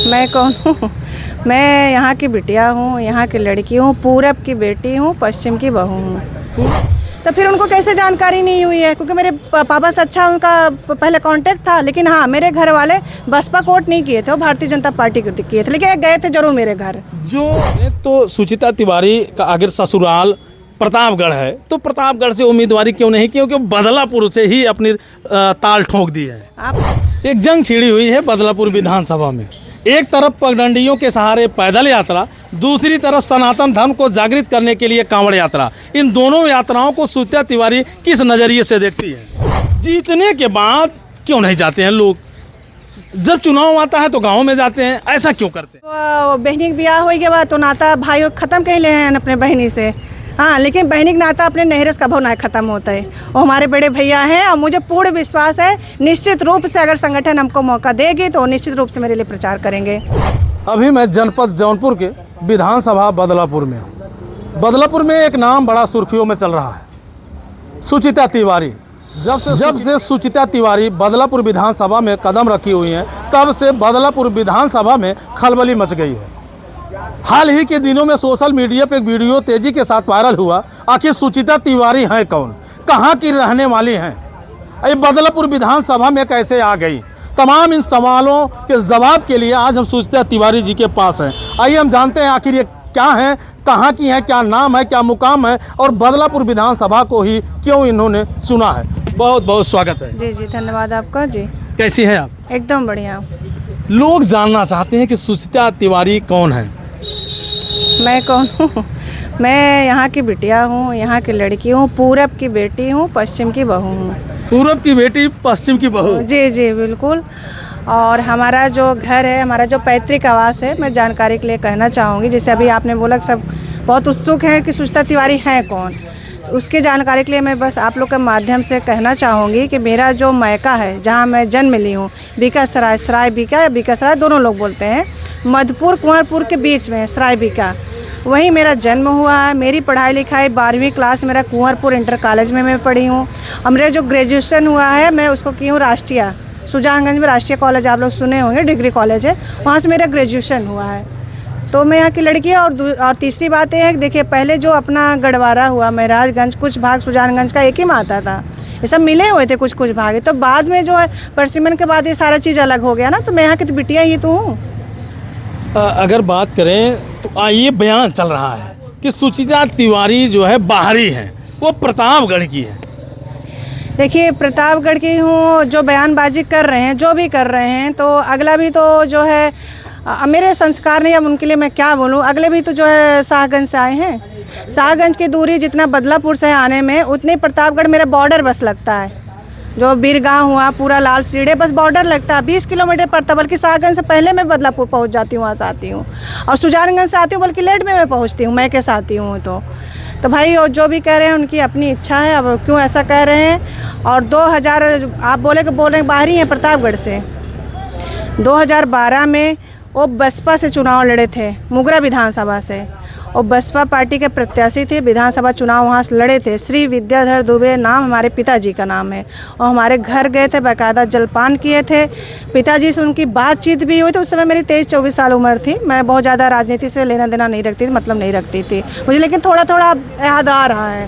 मैं कौन हूँ? मैं यहाँ की बिटिया हूँ, यहाँ की लड़की हूँ, पूरब की बेटी हूँ, पश्चिम की बहू हूँ। तो फिर उनको कैसे जानकारी नहीं हुई है? क्योंकि मेरे पापा से अच्छा उनका पहले कांटेक्ट था, लेकिन हाँ मेरे घर वाले बसपा को वोट नहीं किए थे, वो भारतीय जनता पार्टी को किए थे, लेकिन गए थे जरूर मेरे घर। जो तो सुचिता तिवारी का अगर ससुराल प्रतापगढ़ है तो प्रतापगढ़ से उम्मीदवारी क्यों नहीं, क्योंकि बदलापुर से ही अपनी ताल ठोक दी है। आप एक जंग छिड़ी हुई है बदलापुर विधानसभा में। एक तरफ पगडंडियों के सहारे पैदल यात्रा, दूसरी तरफ सनातन धर्म को जागृत करने के लिए कांवड़ यात्रा। इन दोनों यात्राओं को सुचिता तिवारी किस नज़रिए से देखती है? जीतने के बाद क्यों नहीं जाते हैं लोग? जब चुनाव आता है तो गाँव में जाते हैं, ऐसा क्यों करते हैं? बहनी के ब्याह हो के बाद तो नाता भाई खत्म कह ले हैं अपने बहनी से, हाँ, लेकिन बहनी का नाता अपने नहरस का भाव ना खत्म होता है। वो हमारे बड़े भैया हैं और मुझे पूर्ण विश्वास है निश्चित रूप से अगर संगठन हमको मौका देगी तो निश्चित रूप से मेरे लिए प्रचार करेंगे। अभी मैं जनपद जौनपुर के विधानसभा बदलापुर में हूँ। बदलापुर में एक नाम बड़ा सुर्खियों में चल रहा है, सुचिता तिवारी। जब से सुचिता तिवारी बदलापुर विधानसभा में कदम रखी हुई हैं, तब से बदलापुर विधानसभा में खलबली मच गई है। हाल ही के दिनों में सोशल मीडिया पे एक वीडियो तेजी के साथ वायरल हुआ। आखिर सुचिता तिवारी हैं कौन, कहाँ की रहने वाली हैं, ये बदलापुर विधानसभा में कैसे आ गई? तमाम इन सवालों के जवाब के लिए आज हम सुचिता तिवारी जी के पास हैं। आइए हम जानते हैं आखिर ये क्या हैं, कहाँ की हैं, क्या नाम है, क्या मुकाम है और बदलापुर विधानसभा को ही क्यों इन्होंने चुना है। बहुत बहुत स्वागत है। जी जी, धन्यवाद आपका जी। कैसी हैं आप? एकदम बढ़िया। लोग जानना चाहते हैं कि सुचिता तिवारी कौन है। मैं कौन हूँ? मैं यहाँ की बिटिया हूँ, यहाँ की लड़की हूँ, पूरब की बेटी हूँ, पश्चिम की बहू हूँ। पूरब की बेटी, पश्चिम की बहू। जी जी बिल्कुल। और हमारा जो घर है, हमारा जो पैतृक आवास है, मैं जानकारी के लिए कहना चाहूँगी। जैसे अभी आपने बोला कि सब बहुत उत्सुक हैं कि सुचिता तिवारी हैं कौन, उसकी जानकारी के लिए मैं बस आप लोग के माध्यम से कहना चाहूँगी कि मेरा जो मायका है, जहाँ मैं जन्म ली हूँ, बीका सराय, सराय बीका या बीका सराय दोनों लोग बोलते हैं, मधुपुर कुंवरपुर के बीच में सराय बीका, वहीं मेरा जन्म हुआ है। मेरी पढ़ाई लिखाई 12वीं क्लास मेरा कुंवरपुर इंटर कॉलेज में मैं पढ़ी हूँ। और मेरा जो ग्रेजुएशन हुआ है मैं उसको की हूँ राष्ट्रीय सुजानगंज में, राष्ट्रीय कॉलेज आप लोग सुने होंगे, डिग्री कॉलेज है, वहाँ से मेरा ग्रेजुएशन हुआ है। तो मैं यहाँ की लड़की और तीसरी बात यह है कि देखिए पहले जो अपना गढ़वारा हुआ, महराजगंज, कुछ भाग सुजानगंज का एक ही में आता था, ये सब मिले हुए थे कुछ कुछ भाग। तो बाद में जो है परसिमन के बाद ये सारा चीज़ अलग हो गया ना, तो मैं यहाँ की तो बिटिया ही तो हूँ। अगर बात करें तो ये बयान चल रहा है कि सुचिता तिवारी जो है बाहरी है, वो प्रतापगढ़ की है। देखिए प्रतापगढ़ की हूँ, जो बयानबाजी कर रहे हैं, जो भी कर रहे हैं, तो अगला भी तो जो है मेरे संस्कार नहीं, अब उनके लिए मैं क्या बोलूँ। अगले भी तो जो है शाहगंज से आए हैं। शाहगंज की दूरी जितना बदलापुर से आने में, उतने प्रतापगढ़ मेरा बॉर्डर बस लगता है। जो बीरगांव हुआ, पूरा लाल सीढ़े, बस बॉर्डर लगता है, 20 किलोमीटर पड़ता है। बल्कि शाहगंज से पहले मैं बदलापुर पहुंच जाती हूँ, वहाँ से आती हूँ। और सुजानगंज से आती हूँ, बल्कि लेट में मैं पहुँचती हूँ, मैं कैसे आती हूँ। तो भाई और जो भी कह रहे हैं उनकी अपनी इच्छा है, अब क्यों ऐसा कह रहे हैं। और 2000 आप बोल रहे हैं बाहरी हैं प्रतापगढ़ से, 2012 में वो बसपा से चुनाव लड़े थे, मुगरा विधानसभा से, और बसपा पार्टी के प्रत्याशी थे। विधानसभा चुनाव वहाँ से लड़े थे। श्री विद्याधर दुबे नाम हमारे पिताजी का नाम है, और हमारे घर गए थे, बाकायदा जलपान किए थे, पिताजी से उनकी बातचीत भी हुई थी। उस समय मेरी 23-24 साल उम्र थी। मैं बहुत ज़्यादा राजनीति से लेना देना नहीं रखती थी, मतलब नहीं रखती थी मुझे, लेकिन थोड़ा थोड़ा याद आ रहा है।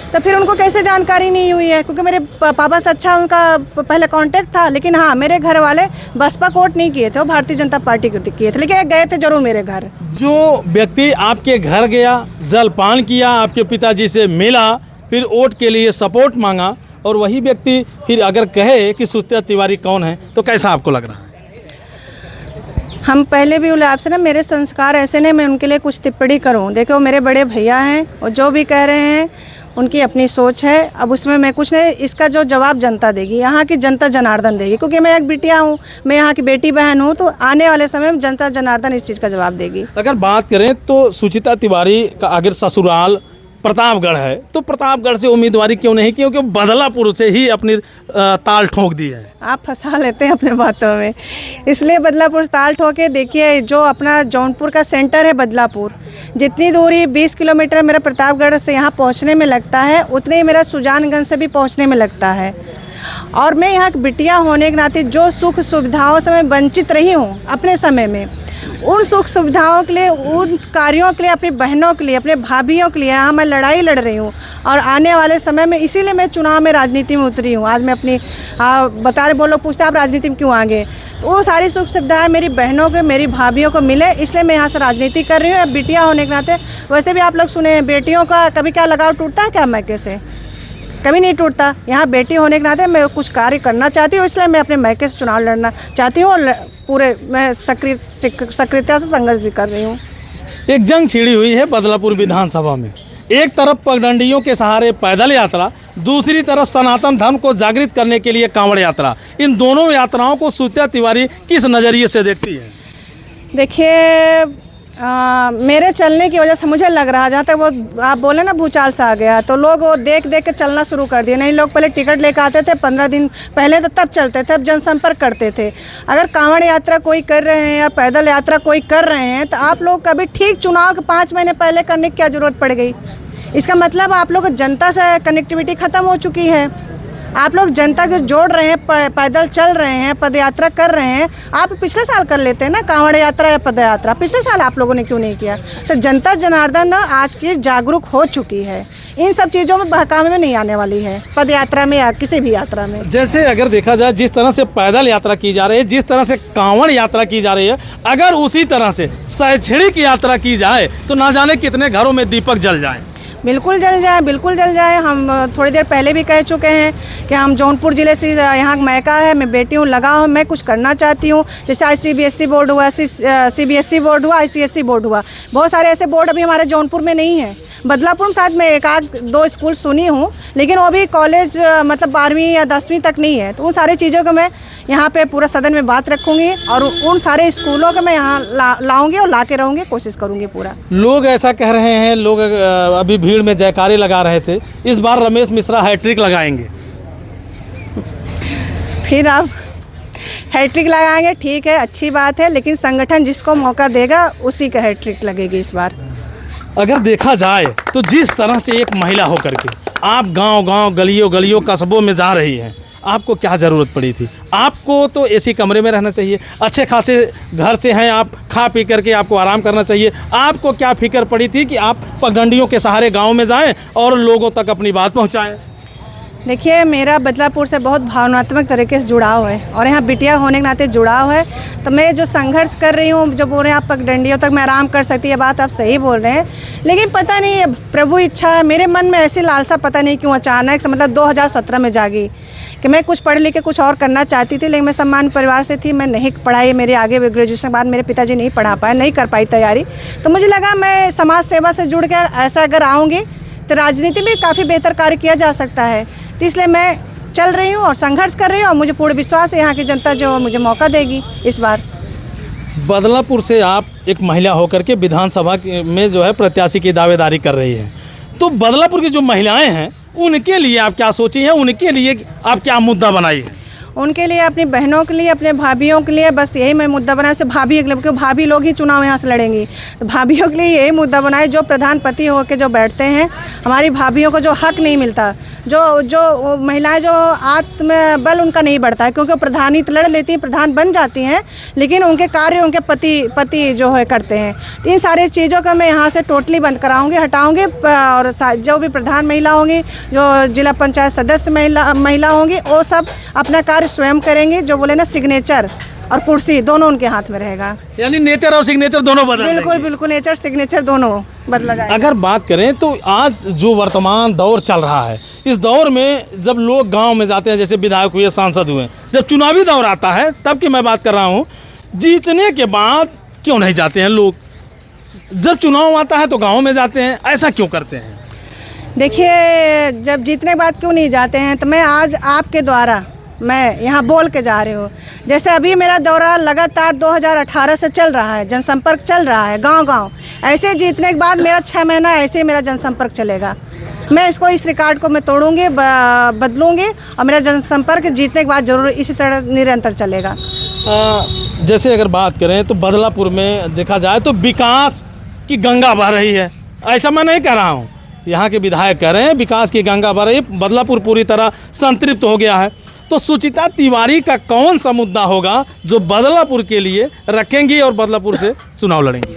तो फिर उनको कैसे जानकारी नहीं हुई है? क्योंकि मेरे पापा से अच्छा उनका पहले कांटेक्ट था, लेकिन हाँ मेरे घर वाले बसपा को वोट नहीं किए थे, वो भारतीय जनता पार्टी को किए थे, लेकिन गए थे जरूर मेरे घर। जो व्यक्ति आपके घर गया, जलपान किया, आपके पिताजी से मिला, फिर वोट के लिए सपोर्ट मांगा, और वही व्यक्ति फिर अगर कहे कि सुचिता तिवारी कौन है, तो कैसा आपको लग रहा है? हम पहले भी बोले आपसे ना, मेरे संस्कार ऐसे नहीं मैं उनके लिए कुछ टिप्पणी करूं। देखो मेरे बड़े भैया हैं, और जो भी कह रहे हैं उनकी अपनी सोच है, अब उसमें मैं कुछ नहीं। इसका जो जवाब जनता देगी, यहाँ की जनता जनार्दन देगी, क्योंकि मैं एक बिटिया हूँ, मैं यहाँ की बेटी बहन हूँ। तो आने वाले समय में जनता जनार्दन इस चीज़ का जवाब देगी। अगर बात करें तो सुचिता तिवारी का अगर ससुराल प्रतापगढ़ है तो प्रतापगढ़ से उम्मीदवारी क्यों नहीं, क्योंकि बदलापुर से ही अपनी ताल ठोक दी है। आप फंसा लेते हैं अपने बातों में, इसलिए बदलापुर ताल ठोके। देखिए जो अपना जौनपुर का सेंटर है बदलापुर, जितनी दूरी 20 किलोमीटर मेरा प्रतापगढ़ से यहाँ पहुँचने में लगता है, उतने ही मेरा सुजानगंज से भी पहुँचने में लगता है। और मैं यहाँ की बिटिया होने के नाते जो सुख सुविधाओं से मैं वंचित रही हूँ अपने समय में, उन सुख सुविधाओं के लिए, उन कार्यों के लिए, अपनी बहनों के लिए, अपने भाभीयों के लिए यहाँ मैं लड़ाई लड़ रही हूँ। और आने वाले समय में इसीलिए मैं चुनाव में राजनीति में उतरी हूँ। आज मैं अपनी बता रहे, बहुत लोग पूछते हैं आप राजनीति में क्यों आ गए, तो वो सारी सुख सुविधाएं मेरी बहनों को, मेरी भाभीयों को मिले, इसलिए मैं यहाँ से राजनीति कर रही हूँ। अब बिटिया होने के नाते, वैसे भी आप लोग सुने हैं बेटियों का कभी क्या लगाव टूटता है क्या मैके से? कभी नहीं टूटता। यहाँ बेटी होने के नाते मैं कुछ कार्य करना चाहती हूँ, इसलिए मैं अपने मैके से चुनाव लड़ना चाहती हूँ और पूरे मैं सक्रियता से संघर्ष भी कर रही हूँ। एक जंग छिड़ी हुई है बदलापुर विधानसभा में। एक तरफ पगडंडियों के सहारे पैदल यात्रा, दूसरी तरफ सनातन धर्म को जागृत करने के लिए कांवड़ यात्रा। इन दोनों यात्राओं को सुचित्रा तिवारी किस नज़रिए से देखती है? देखिए, मेरे चलने की वजह से मुझे लग रहा है, जहाँ तक वो आप बोले ना भूचाल सा आ गया, तो लोग वो देख देख के चलना शुरू कर दिए। नहीं, लोग पहले टिकट लेकर आते थे 15 दिन पहले, तो तब चलते थे, तब जनसंपर्क करते थे। अगर कांवड़ यात्रा कोई कर रहे हैं या पैदल यात्रा कोई कर रहे हैं, तो आप लोग कभी ठीक चुनाव के 5 महीने पहले करने की क्या ज़रूरत पड़ गई? इसका मतलब आप लोग जनता से कनेक्टिविटी ख़त्म हो चुकी है। आप लोग जनता को जोड़ रहे हैं, पैदल चल रहे हैं, पद यात्रा कर रहे हैं। आप पिछले साल कर लेते हैं ना कांवड़ यात्रा या पद यात्रा, पिछले साल आप लोगों ने क्यों नहीं किया? तो जनता जनार्दन आज की जागरूक हो चुकी है, इन सब चीज़ों में बहकावे में नहीं आने वाली है, पद यात्रा में या किसी भी यात्रा में। जैसे अगर देखा जाए जिस तरह से पैदल यात्रा की जा रही है, जिस तरह से कांवड़ यात्रा की जा रही है, अगर उसी तरह से शैक्षणिक यात्रा की जाए तो ना जाने कितने घरों में दीपक जल जाए। बिल्कुल जल जाए, बिल्कुल जल जाए। हम थोड़ी देर पहले भी कह चुके हैं कि हम जौनपुर ज़िले से, यहाँ मैका है, मैं बेटी हूँ, लगा हूँ, मैं कुछ करना चाहती हूँ। जैसे ICBSE बोर्ड हुआ, CBSE बोर्ड हुआ, ICSE बोर्ड हुआ, बहुत सारे ऐसे बोर्ड अभी हमारे जौनपुर में नहीं है। बदलापुर में शायद मैं 1-2 स्कूल सुनी हूँ, लेकिन वो भी कॉलेज मतलब 12वीं या 10वीं तक नहीं है। तो उन सारी चीज़ों को मैं यहाँ पे पूरा सदन में बात रखूँगी और उन सारे स्कूलों को मैं यहाँ लाऊंगी और ला के रहूँगी, कोशिश करूँगी पूरा। लोग ऐसा कह रहे हैं, लोग अभी भीड़ में जयकारे लगा रहे थे, इस बार रमेश मिश्रा हैट्रिक लगाएंगे। फिर आप हैट्रिक लगाएंगे, ठीक है, अच्छी बात है, लेकिन संगठन जिसको मौका देगा उसी का हैट्रिक लगेगी इस बार। अगर देखा जाए तो जिस तरह से एक महिला होकर के आप गांव-गांव, गलियों कस्बों में जा रही हैं, आपको क्या ज़रूरत पड़ी थी? आपको तो एसी कमरे में रहना चाहिए, अच्छे खासे घर से हैं आप, खा पी करके आपको आराम करना चाहिए। आपको क्या फिक्र पड़ी थी कि आप पगडंडियों के सहारे गांव में जाएं और लोगों तक अपनी बात पहुंचाएं? देखिए, मेरा बदलापुर से बहुत भावनात्मक तरीके से जुड़ाव है और यहाँ बिटिया होने के नाते जुड़ाव है। तो मैं जो संघर्ष कर रही हूँ, जो बोल रहे हैं आप पगडंडियों तक मैं आराम कर सकती है, बात आप सही बोल रहे हैं, लेकिन पता नहीं प्रभु इच्छा है, मेरे मन में ऐसी लालसा पता नहीं क्यों अचानक से, मतलब 2017 में जागी कि मैं कुछ पढ़ लिख के कुछ और करना चाहती थी। लेकिन मैं सम्मान परिवार से थी, मैं नहीं पढ़ाई, मेरे आगे ग्रेजुएशन के बाद मेरे पिताजी नहीं पढ़ा पाए, नहीं कर पाई तैयारी। तो मुझे लगा मैं समाज सेवा से जुड़ के ऐसा अगर आऊँगी तो राजनीति में काफ़ी बेहतर कार्य किया जा सकता है। तो इसलिए मैं चल रही हूँ और संघर्ष कर रही हूँ और मुझे पूर्ण विश्वास है यहाँ की जनता जो मुझे मौका देगी इस बार। बदलापुर से आप एक महिला होकर के विधानसभा में जो है प्रत्याशी की दावेदारी कर रही हैं, तो बदलापुर की जो महिलाएं हैं उनके लिए आप क्या सोची हैं, उनके लिए आप क्या मुद्दा बनाई है? उनके लिए, अपनी बहनों के लिए, अपने भाभीयों के लिए, बस यही मैं मुद्दा बनाया। से भाभी, क्योंकि भाभी लोग ही चुनाव यहाँ से लड़ेंगी, तो भाभीयों के लिए यही मुद्दा बनाए। जो प्रधानपति होकर जो बैठते हैं, हमारी भाभीयों को जो हक नहीं मिलता, जो महिलाएं जो आत्मबल उनका नहीं बढ़ता है, क्योंकि प्रधान ही लड़ लेती हैं, प्रधान बन जाती हैं, लेकिन उनके कार्य उनके पति जो है करते हैं। इन सारी चीज़ों का मैं यहाँ से टोटली बंद कराऊँगी, हटाऊँगी। और जो भी प्रधान महिला होंगी, जो जिला पंचायत सदस्य महिला होंगी, वो सब अपना कार्य स्वयं करेंगे। जो बोले ना, सिग्नेचर और कुर्सी दोनों उनके हाथ में रहेगा। यानी नेचर और सिग्नेचर दोनों बदल बिल्कुल, नेचर सिग्नेचर दोनों बदला जाएगा। अगर बात करें तो आज जो वर्तमान दौर चल रहा है, इस दौर में जब लोग गांव में जाते हैं, जैसे विधायक हुए, सांसद हुए, जब चुनावी दौर आता है तब की मैं बात कर रहा हूँ, जीतने के बाद क्यों नहीं जाते हैं लोग? जब चुनाव आता है तो गाँव में जाते हैं, ऐसा क्यों करते हैं? देखिए, जब जीतने के बाद क्यों नहीं जाते हैं, तो मैं आज आपके द्वारा मैं यहाँ बोल के जा रही हूँ। जैसे अभी मेरा दौरा लगातार 2018 से चल रहा है, जनसंपर्क चल रहा है गांव-गांव। ऐसे जीतने के बाद मेरा 6 महीना ऐसे मेरा जनसंपर्क चलेगा। मैं इस रिकॉर्ड को मैं तोड़ूंगी, बदलूंगी और मेरा जनसंपर्क जीतने के बाद जरूर इसी तरह निरंतर चलेगा। जैसे अगर बात करें तो बदलापुर में देखा जाए तो विकास की गंगा बह रही है, ऐसा मैं नहीं कह रहा हूँ, यहाँ के विधायक कह रहे हैं विकास की गंगा बह रही है, बदलापुर पूरी तरह संतृप्त हो गया है। तो सुचिता तिवारी का कौन सा मुद्दा होगा जो बदलापुर के लिए रखेंगी और बदलापुर से चुनाव लड़ेंगी?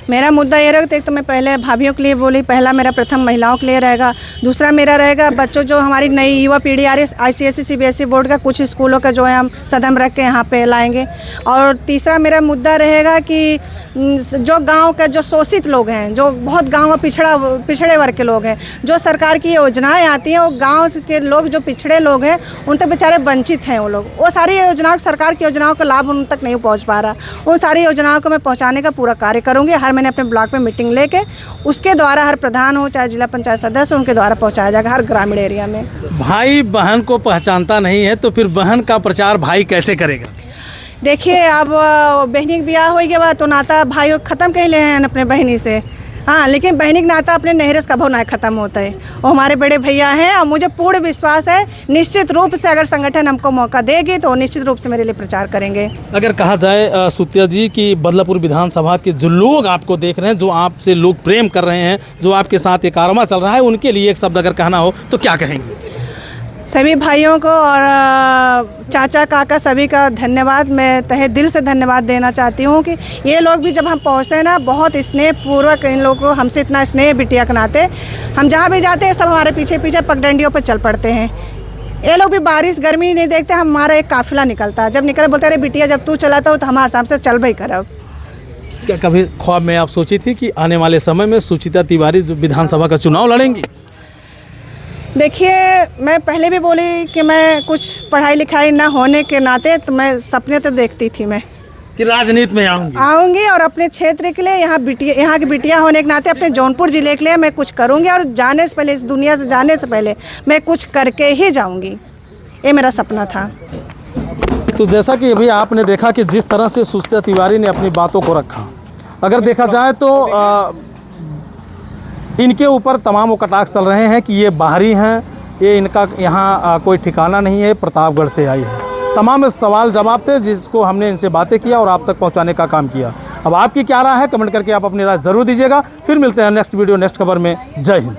मेरा मुद्दा ये रहेगा, एक तो मैं पहले भाभीियों के लिए बोली, पहला मेरा प्रथम महिलाओं के लिए रहेगा। दूसरा मेरा रहेगा बच्चों, जो हमारी नई युवा पीढ़ी आ रही है, ICSE CBSE बोर्ड का कुछ स्कूलों का जो है हम सदम रख के यहाँ पे लाएंगे। और तीसरा मेरा मुद्दा रहेगा कि जो गांव के जो शोषित लोग हैं, जो बहुत गांव पिछड़े वर्ग के लोग हैं, जो सरकार की योजनाएँ आती हैं, वो गाँव के लोग जो पिछड़े लोग हैं उन तक बेचारे वंचित हैं। वो सारी योजनाओं, सरकार की योजनाओं का लाभ उन तक नहीं पहुँच पा रहा। उन सारी योजनाओं को मैं पहुँचाने का पूरा कार्य करूँगी। हर मैंने अपने ब्लॉक में मीटिंग लेके उसके द्वारा हर प्रधान हो चाहे जिला पंचायत सदस्य, उनके द्वारा पहुंचाया जाएगा हर ग्रामीण एरिया में। भाई बहन को पहचानता नहीं है तो फिर बहन का प्रचार भाई कैसे करेगा? देखिए, अब बहनी के ब्याह हो गया बा तो नाता भाई ख़त्म कह ले हैं अपने बहनी से। हाँ, लेकिन बहनी का नाता अपने नहरे से कभी ना ख़त्म होता है। वो हमारे बड़े भैया हैं और मुझे पूर्ण विश्वास है निश्चित रूप से अगर संगठन हमको मौका देगी तो निश्चित रूप से मेरे लिए प्रचार करेंगे। अगर कहा जाए सुचिता जी कि बदलापुर विधानसभा के जो लोग आपको देख रहे हैं, जो आपसे लोग प्रेम कर रहे हैं, जो आपके साथ ये कारवा चल रहा है, उनके लिए एक शब्द अगर कहना हो तो क्या कहेंगे? सभी भाइयों को और चाचा काका सभी का धन्यवाद, मैं तहे दिल से धन्यवाद देना चाहती हूँ कि ये लोग भी जब हम पहुँचते हैं ना, बहुत स्नेहपूर्वक इन लोगों को, हमसे इतना स्नेह बिटिया के नाते हम जहाँ भी जाते हैं सब हमारे पीछे पीछे पगडंडियों पर चल पड़ते हैं। ये लोग भी बारिश गर्मी नहीं देखते, हमारा एक काफिला निकलता है, जब निकल बोलते अरे बिटिया जब तू चलाता हो तो हमारे साथ से चल भाई करब। क्या कभी ख्वाब में आप सोची थी कि आने वाले समय में सुचिता तिवारी जो विधानसभा का चुनाव लड़ेंगी? देखिए, मैं पहले भी बोली कि मैं कुछ पढ़ाई लिखाई ना होने के नाते तो मैं सपने तो देखती थी मैं कि राजनीति में आऊंगी और अपने क्षेत्र के लिए, यहाँ की बिटिया होने के नाते अपने जौनपुर ज़िले के लिए मैं कुछ करूँगी और जाने से पहले, इस दुनिया से जाने से पहले मैं कुछ करके ही जाऊँगी। ये मेरा सपना था। तो जैसा कि अभी आपने देखा कि जिस तरह से सुचिता तिवारी ने अपनी बातों को रखा, अगर देखा जाए तो इनके ऊपर तमाम वो कटाक्ष चल रहे हैं कि ये बाहरी हैं, ये इनका यहाँ कोई ठिकाना नहीं है, प्रतापगढ़ से आई है। तमाम सवाल जवाब थे जिसको हमने इनसे बातें किया और आप तक पहुँचाने का काम किया। अब आपकी क्या राय है, कमेंट करके आप अपनी राय ज़रूर दीजिएगा। फिर मिलते हैं नेक्स्ट वीडियो, नेक्स्ट खबर में। जय हिंद।